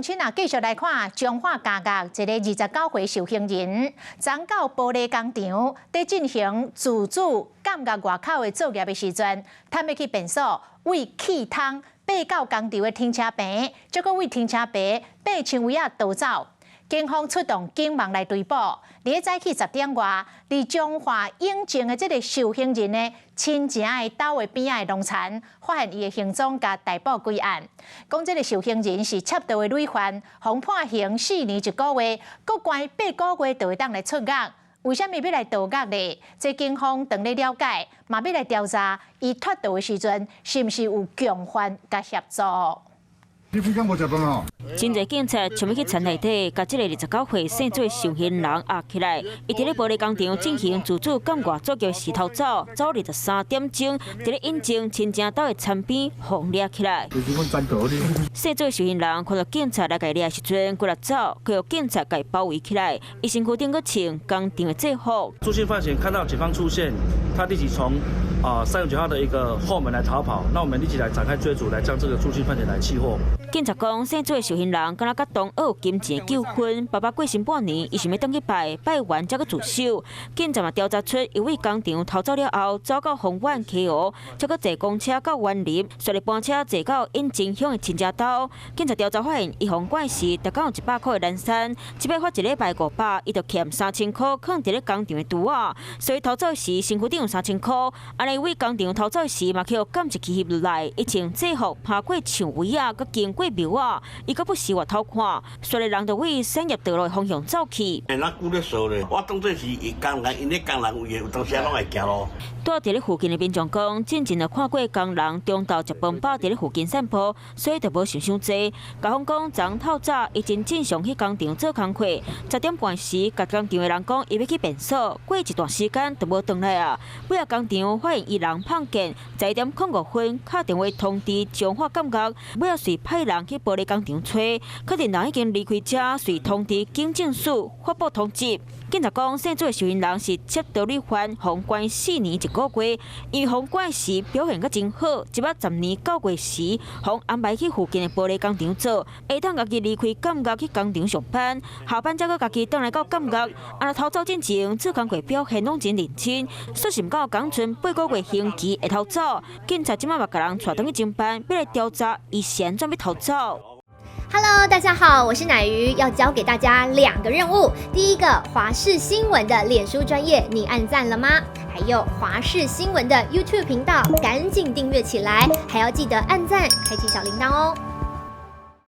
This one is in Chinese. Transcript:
亲啊，继续来看彰化家乐一个29岁受刑人，昨到玻璃工厂，在进行自主监狱外口的作业的时阵，探要去便所为气汤爬到工厂的停车坪，结果为停车坪爬墙位逃走。警方出动警网来追捕。伫早起10点外，伫彰化永靖的这个受刑人呢，亲情的兜的边仔的农田，发现伊的行踪，甲逮捕归案。讲这个受刑人是窃盗的累犯，被判刑4年1个月，各关8个月就会当来出狱。为什么要来逃狱呢？这警方当咧了解，嘛要来调查伊脱逃的时阵，是毋是有共犯甲协助。你非常无食饭哦。真侪警察想要去田内底，甲这个29岁姓做受刑人压起来。伊伫咧玻璃工厂进行自主监狱作业时逃走，早23点钟，伫咧永靖亲情岛的田边被抓起来。姓做受刑人看到警察来甲伊抓时阵，过来走，佢有警察甲伊包围起来。伊身躯顶个穿工厂的制服。驻刑犯嫌看到警方出现，他立即从369号的一个后门来逃跑。那我们立即来展开追逐，来将这个驻刑犯嫌来缉获。警察讲，姓做受刑人，敢若甲同学有金钱的纠纷，爸爸过身半年，伊想要登去拜完才去自首。警察嘛调查出，伊为工厂逃走了后，走到丰苑溪湖，再搁坐公车到园林，随着班车坐到永靖乡的亲家岛。警察调查发现，伊封管时，逐工有100块的蓝山，即摆发1礼拜500，伊就欠3000块，放伫咧工厂的橱仔。所以逃走时，身躯顶有3000块。安尼为工厂逃走时，嘛去有监一起翕落来，伊穿制服，爬过墙围啊，搁经过庙啊，伊搁不时外头看，所以人就为产业道路的方向走去。咱久咧说咧，我当作是伊工人，因咧工人位有当时拢会行咯。住伫咧附近的民众讲，进前就看过工人中昼食饭饱伫咧附近散步，所以就无想伤济。甲方讲，昨透早已经正常去工厂做工课，10点半时，甲工厂的人讲伊要去便所，过一段时间就无回来啊。尾啊工厂发现伊人碰见，11点05分敲电话通知彰化监狱，尾啊随派人去玻璃工厂找，确定人已经离开遮，随通知警政署发布通缉。警察讲，姓做的受刑人是窃盗累犯，被关4年1个月。因为被关时表现阁真好，110年9月时，被安排去附近的玻璃工厂做，下当家己离开监狱去工厂上班，下班才阁家己转来到监狱。安尼逃走进前，做工课表现拢真认真，说是毋到刚存8个月刑期会逃走。警察即摆嘛甲人带转去侦办，要来调查伊是安怎要逃走。Hello， 大家好，我是乃瑜，要教给大家2个任务。第一个，华视新闻的脸书专页，你按赞了吗？还有华视新闻的 YouTube 频道，赶紧订阅起来，还要记得按赞，开启小铃铛哦。